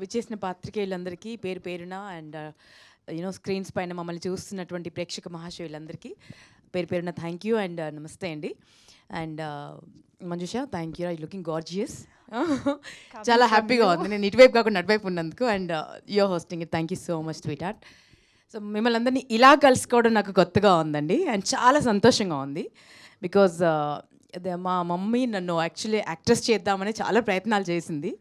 విచ్చేసిన పాత్రికేయులందరికీ పేరు పేరున అండ్ స్క్రీన్స్ పైన మమ్మల్ని చూస్తున్నటువంటి ప్రేక్షక మహాశయులందరికీ పేరు పేరున థ్యాంక్ యూ అండ్ నమస్తే అండి. And Manjusha, thank you, I looking gorgeous. చాలా హ్యాపీగా ఉంది నేను ఇటువైపు కాకుండా అటువైపు ఉన్నందుకు. And you're hosting it, thank you so much sweetheart. So మిమ్మల్ని అందరినీ ఇలా కలుసుకోవడం నాకు కొత్తగా ఉందండి అండ్ చాలా సంతోషంగా ఉంది. బికాజ్ మా మమ్మీ నన్ను యాక్చువల్లీ యాక్ట్రెస్ చేద్దామని చాలా ప్రయత్నాలు చేసింది.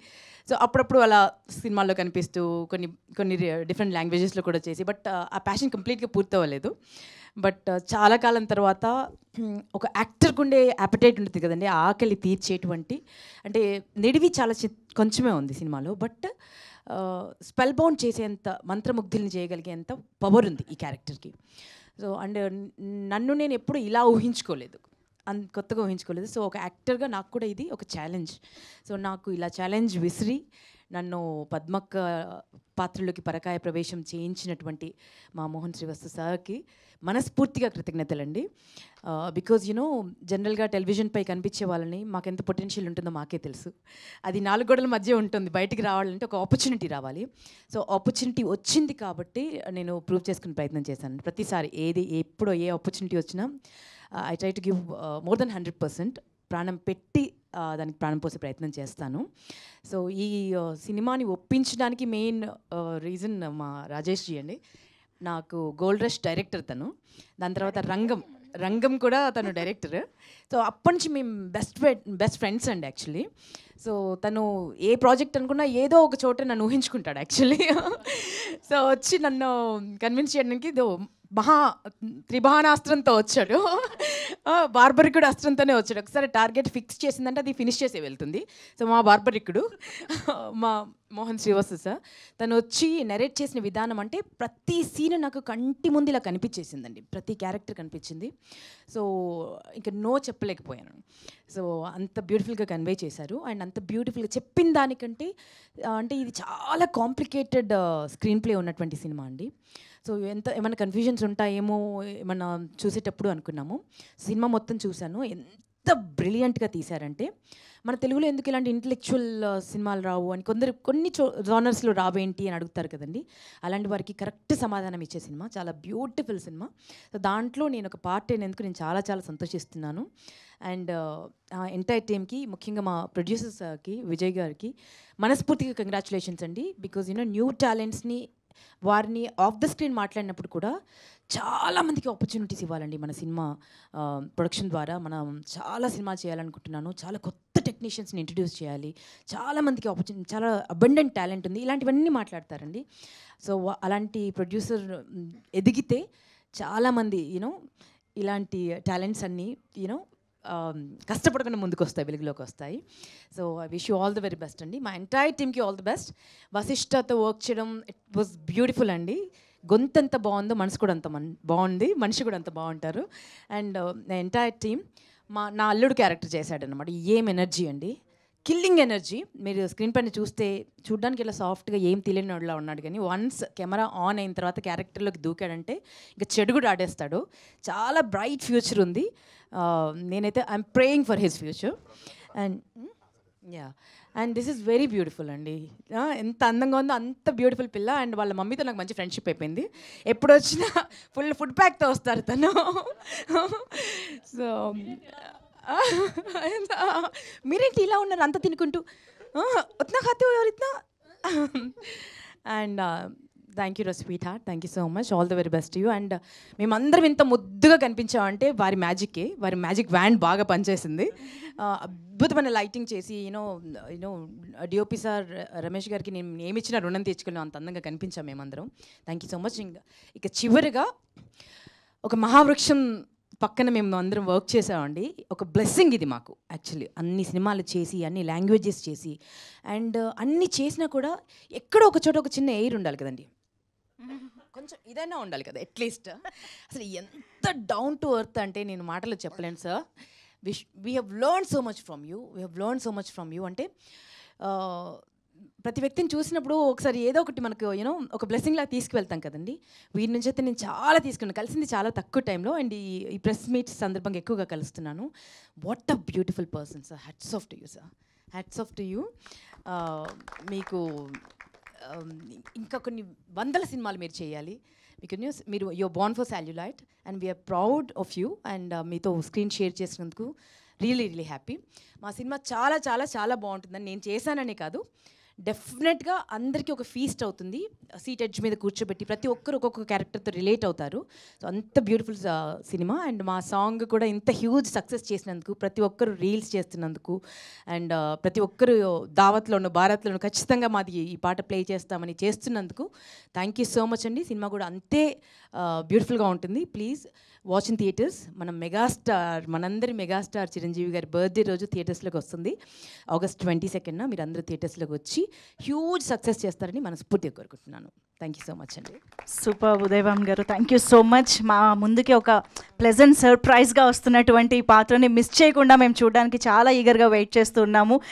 సో అప్పుడప్పుడు అలా సినిమాల్లో కనిపిస్తూ కొన్ని కొన్ని డిఫరెంట్ లాంగ్వేజెస్లో కూడా చేసి, బట్ ఆ ప్యాషన్ కంప్లీట్గా పూర్తవ్వలేదు. బట్ చాలా కాలం తర్వాత ఒక యాక్టర్కి ఉండే యాపటైట్ ఉంటుంది కదండి, ఆ ఆకలి తీర్చేటువంటి, అంటే నిడివి చాలా కొంచెమే ఉంది సినిమాలో, బట్ స్పెల్ బౌండ్ చేసేంత, మంత్రముగ్ధుల్ని చేయగలిగేంత పవర్ ఉంది ఈ క్యారెక్టర్కి. సో అండ్ నన్ను నేను ఎప్పుడు ఇలా ఊహించుకోలేదు, కొత్తగా ఊహించుకోలేదు. సో ఒక యాక్టర్గా నాకు కూడా ఇది ఒక ఛాలెంజ్. సో నాకు ఇలా ఛాలెంజ్ విసిరి నన్ను పద్మక్క పాత్రలోకి పరకాయ ప్రవేశం చేయించినటువంటి మా మోహన్ శ్రీవస్తు సార్కి మనస్ఫూర్తిగా కృతజ్ఞతలండి. బికాజ్ జనరల్గా టెలివిజన్పై కనిపించే వాళ్ళని మాకెంత పొటెన్షియల్ ఉంటుందో మాకే తెలుసు. అది 4 గోడల మధ్య ఉంటుంది, బయటికి రావాలంటే ఒక ఆపర్చునిటీ రావాలి. సో ఆపర్చునిటీ వచ్చింది కాబట్టి నేను ప్రూవ్ చేసుకునే ప్రయత్నం చేశాను. ప్రతిసారి ఎప్పుడో ఏ ఆపర్చునిటీ వచ్చినా I try to give more than 100%, ప్రాణం పెట్టి దానికి ప్రాణం పోసే ప్రయత్నం చేస్తాను. సో ఈ సినిమాని ఒప్పించడానికి మెయిన్ రీజన్ మా రాజేష్ జీ అండి. నాకు గోల్డ్ రష్ డైరెక్టర్ తను, దాని తర్వాత రంగం కూడా తను డైరెక్టర్. సో అప్పటి నుంచి మేము బెస్ట్ ఫ్రెండ్స్ అండి యాక్చువల్లీ. సో తను ఏ ప్రాజెక్ట్ అనుకున్నా ఏదో ఒక చోట నన్ను ఊహించుకుంటాడు యాక్చువల్లీ. సో వచ్చి నన్ను కన్విన్స్ చేయడానికి త్రిబాణాస్త్రంతో వచ్చాడు, బార్బరికుడు అస్త్రంతోనే వచ్చాడు. ఒకసారి టార్గెట్ ఫిక్స్ చేసిందంటే అది ఫినిష్ చేసే వెళ్తుంది. సో మా బార్బరికుడు మా మోహన్ శ్రీవస్తు సార్, తను వచ్చి నెరేట్ చేసిన విధానం అంటే ప్రతి సీన్ నాకు కంటి ముందు ఇలా కనిపించేసిందండి, ప్రతి క్యారెక్టర్ కనిపించింది. సో ఇంకా నో చెప్పలేకపోయాను. సో అంత బ్యూటిఫుల్గా కన్వే చేశారు. అండ్ అంత బ్యూటిఫుల్గా చెప్పిన దానికంటే అంటే ఇది చాలా కాంప్లికేటెడ్ స్క్రీన్ ప్లే ఉన్నటువంటి సినిమా అండి. సో ఏమైనా కన్ఫ్యూజన్స్ ఉంటాయేమో ఏమన్నా చూసేటప్పుడు అనుకున్నాము. సినిమా మొత్తం చూశాను, ఎంత బ్రిలియంట్గా తీశారంటే, మన తెలుగులో ఎందుకు ఇలాంటి ఇంటలెక్చువల్ సినిమాలు రావు అని కొన్ని జానర్స్లో రావేంటి అని అడుగుతారు కదండి. అలాంటి వారికి కరెక్ట్ సమాధానం ఇచ్చే సినిమా, చాలా బ్యూటిఫుల్ సినిమా. సో దాంట్లో నేను ఒక పార్ట్ అయినందుకు నేను చాలా చాలా సంతోషిస్తున్నాను. అండ్ ఎంటైర్ టీమ్కి, ముఖ్యంగా మా ప్రొడ్యూసర్స్కి, విజయ్ గారికి మనస్ఫూర్తిగా కంగ్రాచులేషన్స్ అండి. బికాజ్ న్యూ టాలెంట్స్ని, వారిని ఆఫ్ ద స్క్రీన్ మాట్లాడినప్పుడు కూడా చాలామందికి ఆపర్చునిటీస్ ఇవ్వాలండి. మన సినిమా ప్రొడక్షన్ ద్వారా మనం చాలా సినిమా చేయాలనుకుంటున్నాను. చాలా కొత్త టెక్నీషియన్స్ని ఇంట్రడ్యూస్ చేయాలి, చాలామందికి ఆపర్చునిటీ, చాలా అబండెంట్ టాలెంట్ ఉంది, ఇలాంటివన్నీ మాట్లాడతారండి. సో అలాంటి ప్రొడ్యూసర్ ఎదిగితే చాలామంది ఇలాంటి టాలెంట్స్ అన్నీ కష్టపడకుండా ముందుకు వస్తాయి, వెలుగులోకి వస్తాయి. So I wish you all the very best అండి. మా ఎంటైర్ టీమ్కి ఆల్ ది బెస్ట్. వశిష్ఠతో వర్క్ చేయడం ఇట్ వాజ్ బ్యూటిఫుల్ అండి. గొంతు ఎంత బాగుందో మనసు కూడా అంత బాగుంది, మనిషి కూడా అంత బాగుంటారు. అండ్ ఎంటైర్ టీమ్, నా అల్లుడు క్యారెక్టర్ చేశాడనమాట. ఏం ఎనర్జీ అండి, కిల్లింగ్ ఎనర్జీ. మీరు స్క్రీన్ పైన చూడడానికి ఇలా సాఫ్ట్గా ఏం తెలియని వాడిలా ఉన్నాడు, కానీ వన్స్ కెమెరా ఆన్ అయిన తర్వాత క్యారెక్టర్లోకి దూకాడంటే ఇంకా చెడు కూడా ఆడేస్తాడు. చాలా బ్రైట్ ఫ్యూచర్ ఉంది. నేనైతే I'm praying for his future. And this is very beautiful అండి. ఎంత అందంగా ఉందో అంత బ్యూటిఫుల్ పిల్ల. అండ్ వాళ్ళ మమ్మీతో నాకు మంచి ఫ్రెండ్షిప్ అయిపోయింది. ఎప్పుడు వచ్చినా ఫుల్ ఫుడ్ ప్యాక్తో వస్తారు తను. సో మీరేంటి ఇలా ఉన్నారు అంత తినుకుంటూ, ఉత్నా ఖాతే హో ఇత్నా. And thank you sweetheart, thank you so much, all the very best you. And మేమందరం ఇంత ముద్దుగా కనిపించామంటే వారి మ్యాజిక్ వ్యాండ్ బాగా పనిచేసింది. అద్భుతమైన లైటింగ్ చేసి డిఓపి సార్ రమేష్ గారికి నేను ఏమిచ్చినా రుణం తీర్చుకున్నాం, అంత అందంగా కనిపించాం మేమందరం. Thank you so much. ఇక చివరిగా ఒక మహావృక్షం పక్కన మేము అందరం వర్క్ చేసామండి. ఒక బ్లెస్సింగ్ ఇది మాకు యాక్చువల్లీ. అన్ని సినిమాలు చేసి, అన్ని లాంగ్వేజెస్ చేసి, అండ్ అన్ని చేసినా కూడా ఎక్కడో ఒక చోట ఒక చిన్న ఎయిర్ ఉండాలి కదండి, కొంచెం ఇదైనా ఉండాలి కదా అట్లీస్ట్. అసలు ఎంత డౌన్ టు ఎర్త్ అంటే నేను మాటలు చెప్పలేను sir. We have learn so much from you. అంటే ప్రతి వ్యక్తిని చూసినప్పుడు ఒకసారి ఏదో ఒకటి మనకు ఒక బ్లెస్సింగ్ లాగా తీసుకువెళ్తాం కదండి. వీరి నుంచి అయితే నేను చాలా తీసుకున్నాను, కలిసింది చాలా తక్కువ టైంలో. అండ్ ఈ ప్రెస్ మీట్స్ సందర్భంగా ఎక్కువగా కలుస్తున్నాను. What a beautiful person sir. Hats off to you sir, hats off to you. మీకు ఇంకా కొన్ని వందల సినిమాలు మీరు చేయాలి. మీరు you're born for celluloid and we're proud of you. And మీతో స్క్రీన్ షేర్ చేసినందుకు రియలీ హ్యాపీ. మా సినిమా చాలా చాలా చాలా బాగుంటుందని నేను చేశాననే కాదు, డెఫినెట్గా అందరికీ ఒక ఫీస్ట్ అవుతుంది. సీట్ ఎడ్జ్ మీద కూర్చోబెట్టి ప్రతి ఒక్కరు ఒక్కొక్క క్యారెక్టర్తో రిలేట్ అవుతారు. సో అంత బ్యూటిఫుల్ సినిమా. అండ్ మా సాంగ్ కూడా ఇంత హ్యూజ్ సక్సెస్ చేసినందుకు, ప్రతి ఒక్కరు రీల్స్ చేస్తున్నందుకు, అండ్ ప్రతి ఒక్కరు దావత్లోను భారత్లోను ఖచ్చితంగా మాది ఈ పాట ప్లే చేస్తామని చేస్తున్నందుకు థ్యాంక్ యూ సో మచ్ అండి. సినిమా కూడా అంతే బ్యూటిఫుల్గా ఉంటుంది. Please watch in theatres. మనం మెగాస్టార్, మనందరి మెగాస్టార్ చిరంజీవి గారి బర్త్డే రోజు థియేటర్స్లోకి వస్తుంది. August 22nd మీరు అందరూ థియేటర్స్లోకి వచ్చి హ్యూజ్ సక్సెస్ చేస్తారని మనస్ఫూర్తిగా కోరుకుంటున్నాను. థ్యాంక్ యూ సో మచ్ అండి. సూపర్ ఉదయభాన్ గారు, థ్యాంక్ యూ సో మచ్. మా ముందుకి ఒక ప్లెజెంట్ సర్ప్రైజ్గా వస్తున్నటువంటి ఈ పాత్రని మిస్ చేయకుండా మేము చూడడానికి చాలా ఈగర్గా వెయిట్ చేస్తున్నాము.